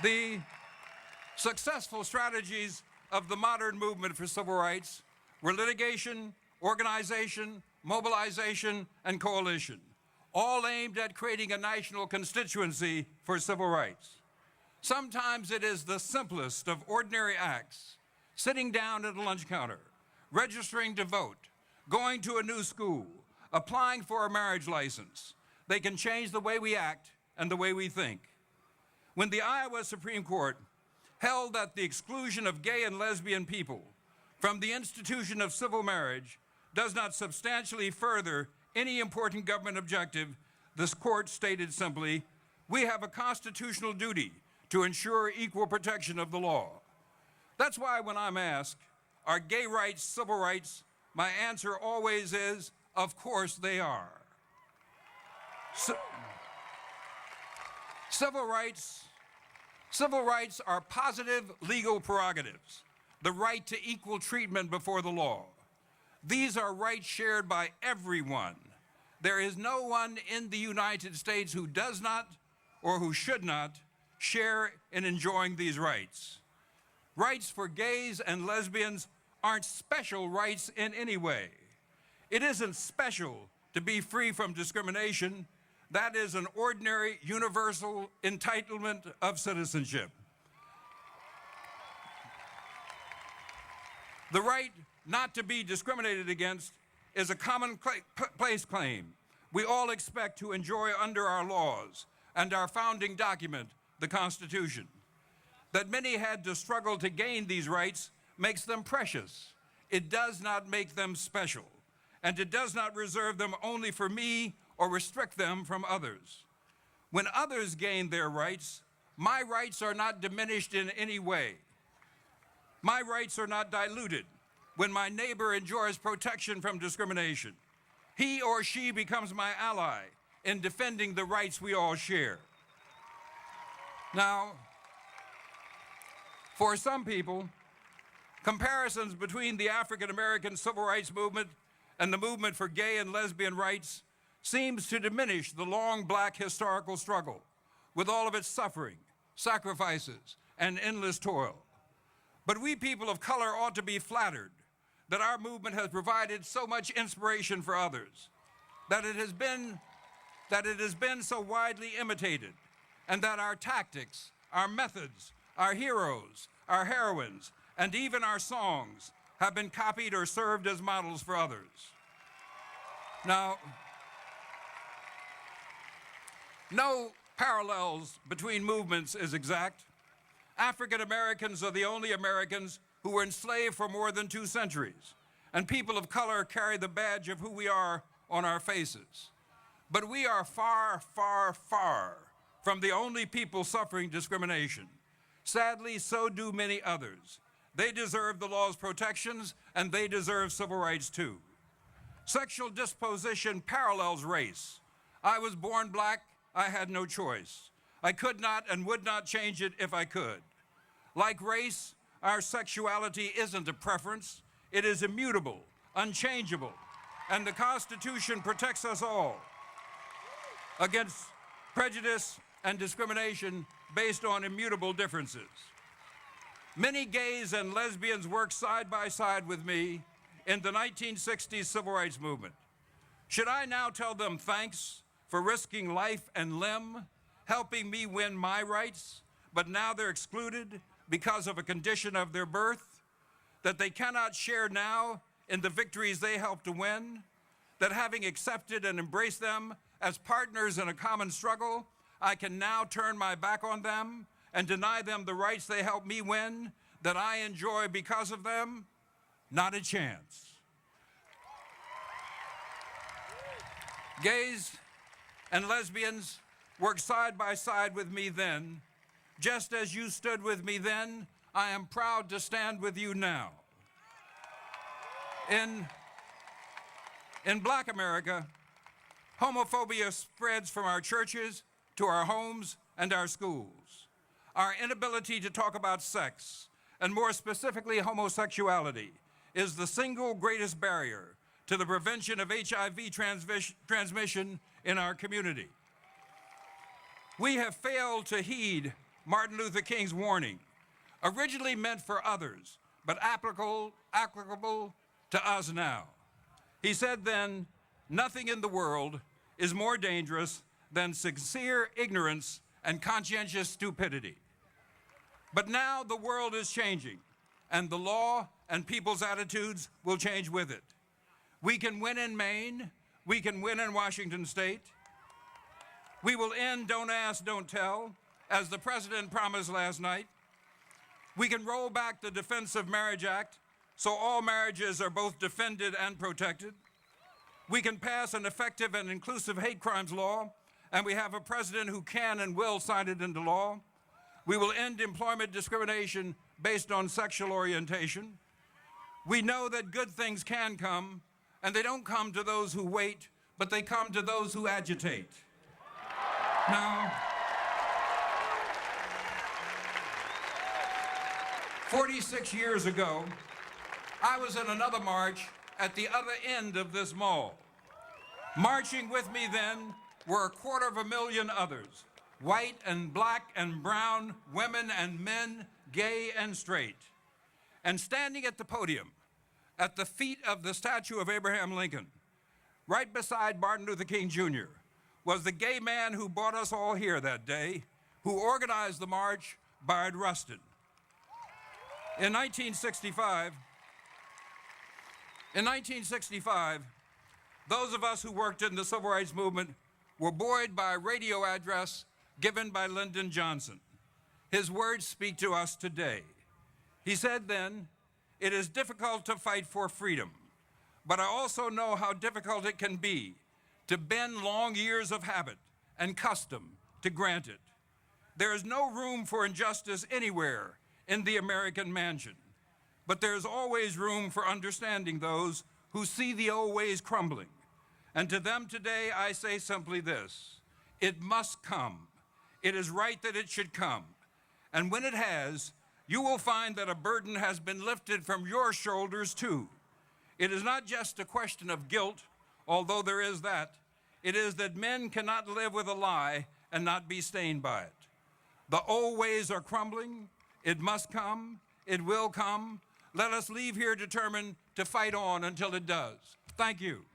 The successful strategies of the modern movement for civil rights were litigation, organization, mobilization, and coalition, all aimed at creating a national constituency for civil rights. Sometimes it is the simplest of ordinary acts, sitting down at a lunch counter, registering to vote, going to a new school, applying for a marriage license. They can change the way we act and the way we think. When the Iowa Supreme Court held that the exclusion of gay and lesbian people from the institution of civil marriage does not substantially further any important government objective, this court stated simply, we have a constitutional duty to ensure equal protection of the law. That's why when I'm asked, are gay rights civil rights, my answer always is, of course they are. Civil rights are positive legal prerogatives, the right to equal treatment before the law. These are rights shared by everyone. There is no one in the United States who does not or who should not share in enjoying these rights. Rights for gays and lesbians aren't special rights in any way. It isn't special to be free from discrimination. That is an ordinary, universal entitlement of citizenship. The right not to be discriminated against is a commonplace claim we all expect to enjoy under our laws and our founding document, the Constitution. That many had to struggle to gain these rights makes them precious. It does not make them special, and it does not reserve them only for me or restrict them from others. When others gain their rights, my rights are not diminished in any way. My rights are not diluted when my neighbor enjoys protection from discrimination. He or she becomes my ally in defending the rights we all share. Now, for some people, comparisons between the African American civil rights movement and the movement for gay and lesbian rights seems to diminish the long Black historical struggle with all of its suffering, sacrifices, and endless toil. But we people of color ought to be flattered that our movement has provided so much inspiration for others, that it has been so widely imitated, and that our tactics, our methods, our heroes, our heroines, and even our songs have been copied or served as models for others. Now, no parallels between movements is exact. African Americans are the only Americans who were enslaved for more than 2 centuries, and people of color carry the badge of who we are on our faces. But we are far, far, far from the only people suffering discrimination. Sadly, so do many others. They deserve the law's protections, and they deserve civil rights too. Sexual disposition parallels race. I was born Black, I had no choice. I could not and would not change it if I could. Like race, our sexuality isn't a preference, it is immutable, unchangeable, and the Constitution protects us all against prejudice and discrimination based on immutable differences. Many gays and lesbians worked side by side with me in the 1960s civil rights movement. Should I now tell them thanks for risking life and limb, helping me win my rights, but now they're excluded because of a condition of their birth, that they cannot share now in the victories they helped to win, that having accepted and embraced them as partners in a common struggle, I can now turn my back on them and deny them the rights they helped me win, that I enjoy because of them? Not a chance. Gays and lesbians worked side by side with me then. Just as you stood with me then, I am proud to stand with you now. In Black America, homophobia spreads from our churches to our homes and our schools. Our inability to talk about sex, and more specifically homosexuality, is the single greatest barrier to the prevention of HIV transmission in our community. We have failed to heed Martin Luther King's warning, originally meant for others, but applicable to us now. He said then, "Nothing in the world is more dangerous than sincere ignorance and conscientious stupidity." But now the world is changing, and the law and people's attitudes will change with it. We can win in Maine. We can win in Washington State. We will end Don't Ask, Don't Tell, as the President promised last night. We can roll back the Defense of Marriage Act so all marriages are both defended and protected. We can pass an effective and inclusive hate crimes law, and we have a president who can and will sign it into law. We will end employment discrimination based on sexual orientation. We know that good things can come, and they don't come to those who wait, but they come to those who agitate. Now, 46 years ago, I was in another march at the other end of this mall. Marching with me then were 250,000 others, white and black and brown, women and men, gay and straight. And standing at the podium, at the feet of the statue of Abraham Lincoln, right beside Martin Luther King Jr., was the gay man who brought us all here that day, who organized the march, Bayard Rustin. In 1965, those of us who worked in the civil rights movement were buoyed by a radio address given by Lyndon Johnson. His words speak to us today. He said then, "It is difficult to fight for freedom, but I also know how difficult it can be to bend long years of habit and custom to grant it. There is no room for injustice anywhere in the American mansion, but there is always room for understanding those who see the old ways crumbling. And to them today, I say simply this: it must come. It is right that it should come. And when it has, you will find that a burden has been lifted from your shoulders too. It is not just a question of guilt, although there is that. It is that men cannot live with a lie and not be stained by it. The old ways are crumbling. It must come. It will come. Let us leave here determined to fight on until it does." Thank you.